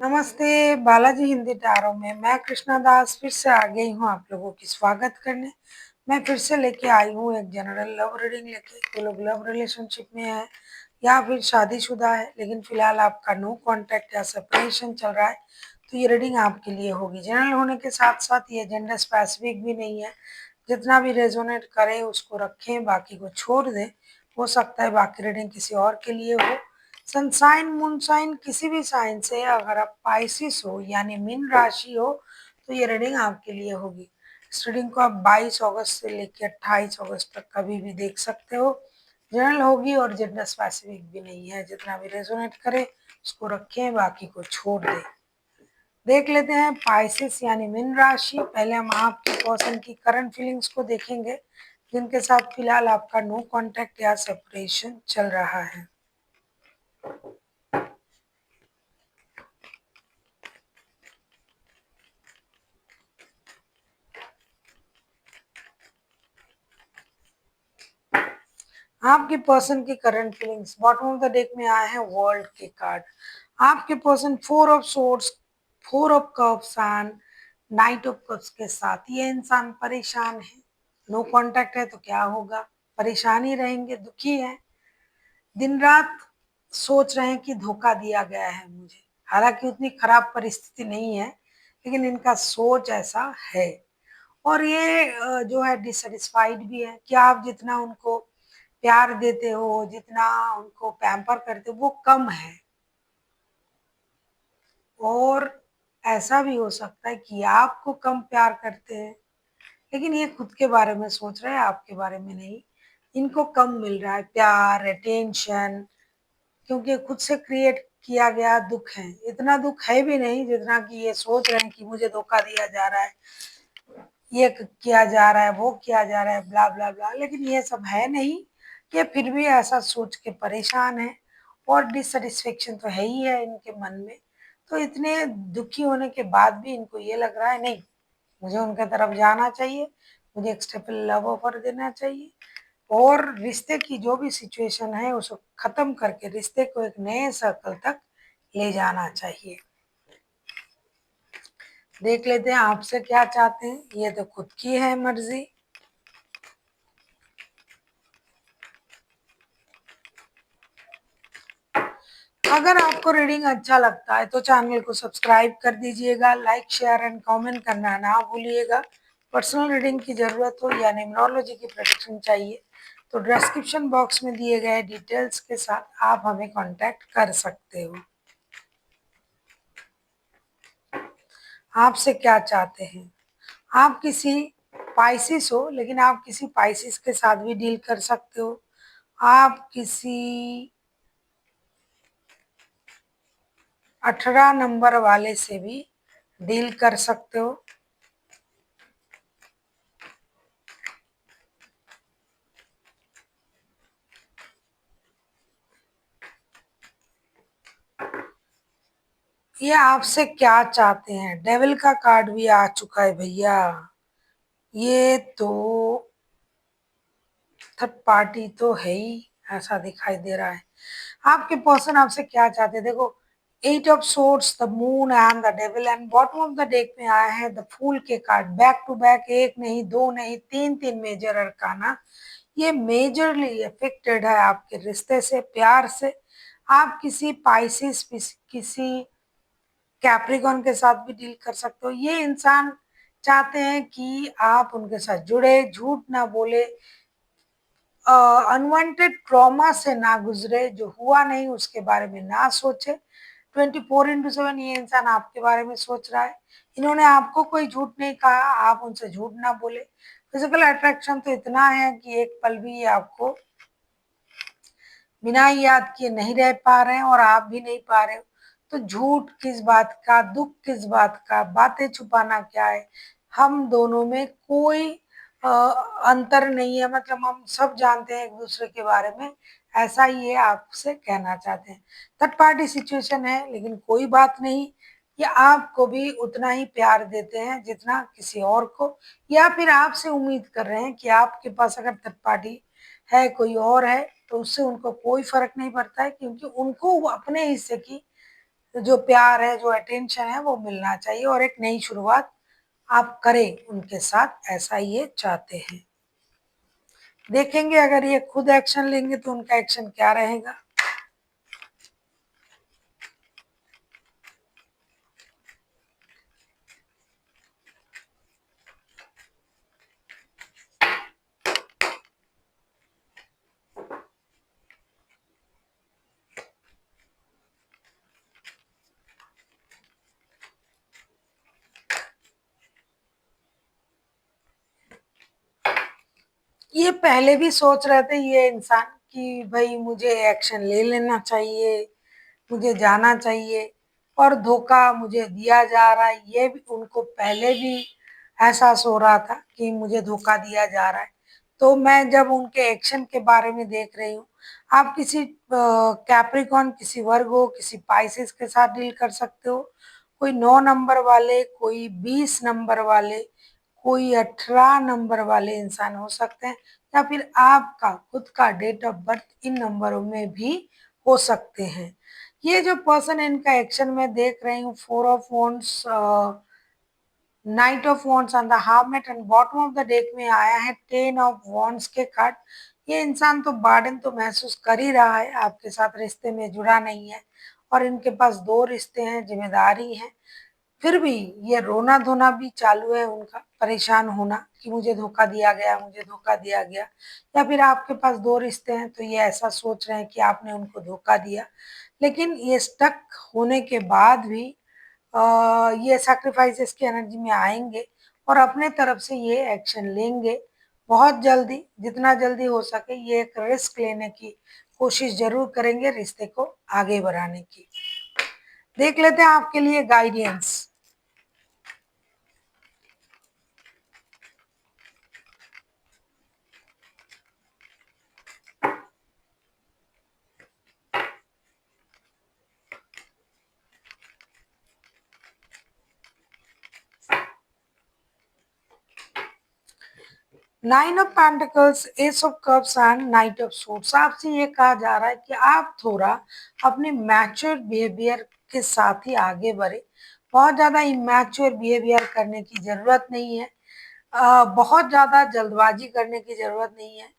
नमस्ते, बालाजी हिंदी टैरो में मैं कृष्णा दास फिर से आ गई हूँ आप लोगों की स्वागत करने। मैं फिर से लेके आई हूँ एक जनरल लव रीडिंग लेके। तो लोग लव रिलेशनशिप में है या फिर शादीशुदा है, लेकिन फिलहाल आपका नो कांटेक्ट या सेपरेशन चल रहा है, तो ये रीडिंग आपके लिए होगी। जनरल होने के साथ साथ ये जेंडर स्पेसिफिक भी नहीं है। जितना भी रेजोनेट करे उसको रखें, बाकी को छोड़ दें। हो सकता है बाकी रीडिंग किसी और के लिए हो। सनसाइन मूनसाइन किसी भी साइन से अगर आप पाइसिस हो यानी मीन राशि हो तो ये रीडिंग आपके लिए होगी। इस रीडिंग को आप 22 अगस्त से लेकर 28 अगस्त तक कभी भी देख सकते हो। जनरल होगी और जेंडर स्पेसिफिक भी नहीं है। जितना भी रेजोनेट करे उसको रखें, बाकी को छोड़ दें। देख लेते हैं पाइसिस यानी मीन राशि। पहले हम आपकी पर्सन की करंट फीलिंग्स को देखेंगे, जिनके साथ फिलहाल आपका नो कांटेक्ट या सेपरेशन चल रहा है। आपके पर्सन की current feelings bottom of the deck में आए हैं वर्ल्ड के कार्ड। आपके person 4 of swords, 4 of cups and night of cups के साथ ये इंसान परेशान है। नो कांटेक्ट है तो क्या होगा, परेशान ही रहेंगे, दुखी है, दिन रात सोच रहे हैं कि धोखा दिया गया है मुझे। हालांकि उतनी खराब परिस्थिति नहीं है, लेकिन इनका सोच ऐसा है। और ये जो है डिससेटिस्फाइड भी है कि आप जितना उनको प्यार देते हो, जितना उनको पैम्पर करते हो, वो कम है। और ऐसा भी हो सकता है कि आपको कम प्यार करते हैं, लेकिन ये खुद के बारे में सोच रहे हैं, आपके बारे में नहीं। इनको कम मिल रहा है प्यार, अटेंशन, क्योंकि खुद से क्रिएट किया गया दुख है। इतना दुख है भी नहीं जितना कि ये सोच रहे हैं कि मुझे धोखा दिया जा रहा है, ये किया जा रहा है, वो किया जा रहा है, ब्ला ब्ला ब्ला। लेकिन ये सब है नहीं। ये फिर भी ऐसा सोच के परेशान है और डिससेटिस्फेक्शन तो है ही है इनके मन में। तो इतने दुखी होने के बाद भी इनको ये लग रहा है नहीं, मुझे उनके तरफ जाना चाहिए, मुझे एक स्टेप लव ऑफर देना चाहिए और रिश्ते की जो भी सिचुएशन है उसको खत्म करके रिश्ते को एक नए सर्कल तक ले जाना चाहिए। देख लेते हैं आपसे क्या चाहते हैं। ये तो खुद की है मर्जी। अगर आपको रीडिंग अच्छा लगता है तो चैनल को सब्सक्राइब कर दीजिएगा, लाइक शेयर एंड कमेंट करना ना भूलिएगा। पर्सनल रीडिंग की जरूरत हो या न्यूमरोलॉजी की प्रेडिक्शन चाहिए तो डिस्क्रिप्शन बॉक्स में दिए गए डिटेल्स के साथ आप हमें कांटेक्ट कर सकते हो। आपसे क्या चाहते हैं। आप किसी पाइसिस हो, लेकिन आप किसी पाइसिस के साथ भी डील कर सकते हो। आप किसी 18 नंबर वाले से भी डील कर सकते हो। ये आपसे क्या चाहते हैं। डेविल का कार्ड भी आ चुका है भैया। ये तो थर्ड पार्टी तो है ही, ऐसा दिखाई दे रहा है। आपके पर्सन आपसे क्या चाहते हैं। देखो 8 of swords, the moon and the devil and bottom of the deck में आया है द फूल के कार्ड। बैक टू बैक, एक नहीं, दो नहीं, तीन तीन मेजर अरकाना। ये मेजरली अफेक्टेड है आपके रिश्ते से, प्यार से। आप किसी पाइसिस, किसी कैप्रिकॉन के साथ भी डील कर सकते हो। ये इंसान चाहते हैं कि आप उनके साथ जुड़े, झूठ ना बोले, अनवांटेड ट्रॉमा से ना गुजरे, जो हुआ नहीं उसके बारे में ना सोचे। 24/7 ये इंसान आपके बारे में सोच रहा है। इन्होंने आपको कोई झूठ नहीं कहा, आप उनसे झूठ ना बोले। फिजिकल अट्रैक्शन तो इतना है कि एक पल भी ये आपको बिना याद किए नहीं रह पा रहे हैं और आप भी नहीं पा रहे हो। तो झूठ किस बात का, दुख किस बात का, बातें छुपाना क्या है। हम दोनों में कोई अंतर नहीं है, मतलब हम सब जानते हैं एक दूसरे के बारे में। ऐसा ही ये आपसे कहना चाहते हैं। थर्ड पार्टी सिचुएशन है, लेकिन कोई बात नहीं। ये आपको भी उतना ही प्यार देते हैं जितना किसी और को, या फिर आपसे उम्मीद कर रहे हैं कि आपके पास अगर थर्ड पार्टी है, कोई और है, तो उससे उनको कोई फर्क नहीं पड़ता है, क्योंकि उनको वो अपने हिस्से की जो प्यार है, जो अटेंशन है वो मिलना चाहिए और एक नई शुरुआत आप करें उनके साथ, ऐसा ये चाहते हैं। देखेंगे अगर ये खुद एक्शन लेंगे तो उनका एक्शन क्या रहेगा। ये पहले भी सोच रहे थे ये इंसान कि भाई मुझे एक्शन ले लेना चाहिए, मुझे जाना चाहिए और धोखा मुझे दिया जा रहा है, ये भी उनको पहले भी एहसास हो रहा था कि मुझे धोखा दिया जा रहा है। तो मैं जब उनके एक्शन के बारे में देख रही हूँ, आप किसी कैप्रिकॉन, किसी वर्गो, किसी पाइसेस के साथ डील कर सकते हो, कोई 9 नंबर वाले, कोई 20 नंबर वाले, कोई 18 नंबर वाले इंसान हो सकते हैं, या फिर आपका खुद का डेट ऑफ बर्थ इन नंबरों में भी हो सकते हैं। ये जो पर्सन इनका एक्शन में देख रही हूँ, 4 of wands, knight of wands on the hermit and bottom of the deck में आया है 10 ऑफ वॉन्ड्स के कार्ड। ये इंसान तो बार्डन तो महसूस कर ही रहा है, आपके साथ रिश्ते में जुड़ा नहीं है और इनके पास 2 रिश्ते हैं, जिम्मेदारी है। फिर भी ये रोना धोना भी चालू है उनका, परेशान होना कि मुझे धोखा दिया गया, मुझे धोखा दिया गया। या फिर आपके पास 2 रिश्ते हैं तो ये ऐसा सोच रहे हैं कि आपने उनको धोखा दिया। लेकिन ये स्टक होने के बाद भी ये सैक्रिफाइसेस की एनर्जी में आएंगे और अपने तरफ से ये एक्शन लेंगे बहुत जल्दी, जितना जल्दी हो सके ये एक रिस्क लेने की कोशिश जरूर करेंगे रिश्ते को आगे बढ़ाने की। देख लेते हैं आपके लिए guidance. 9 of pentacles, S of cups and night of suits. आपसे ये कहा जा रहा है कि आप थोड़ा अपने मैच्योर बिहेवियर के साथ ही आगे बढ़े। बहुत ज़्यादा इमैच्योर बिहेवियर करने की ज़रूरत नहीं है, बहुत ज़्यादा जल्दबाजी करने की ज़रूरत नहीं है।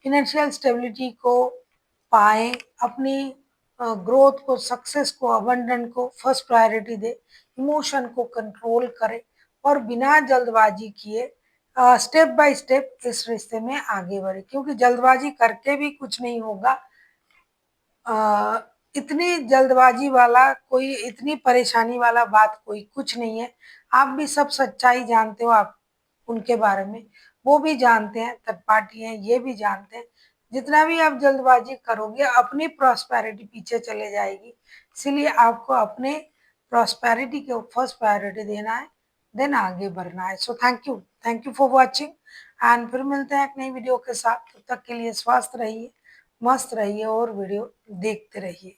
फिनेंशियल स्टेबिलिटी को पाएं, अपनी ग्रोथ को, सक्सेस को, अबंडन को फर्स्ट प्रायोरिटी दे, इमोशन को कंट्रोल करें और बिना जल्दबाजी किए स्टेप बाय स्टेप इस रिश्ते में आगे बढ़े, क्योंकि जल्दबाजी करके भी कुछ नहीं होगा। इतनी जल्दबाजी वाला कोई, इतनी परेशानी वाला बात कोई कुछ नहीं है। आप भी सब सच्चाई जानते हो, आप उनके बारे में, वो भी जानते हैं, थर्ड पार्टी हैं, ये भी जानते हैं। जितना भी आप जल्दबाजी करोगे अपनी प्रॉस्पेरिटी पीछे चले जाएगी। इसीलिए आपको अपने प्रॉस्पेरिटी को फर्स्ट प्रायोरिटी देना है, देन आगे बढ़ना है। So thank you for watching and फिर मिलते हैं एक नई वीडियो के साथ। तब तक के लिए स्वस्थ रहिए, मस्त रहिए और वीडियो देखते रहिए।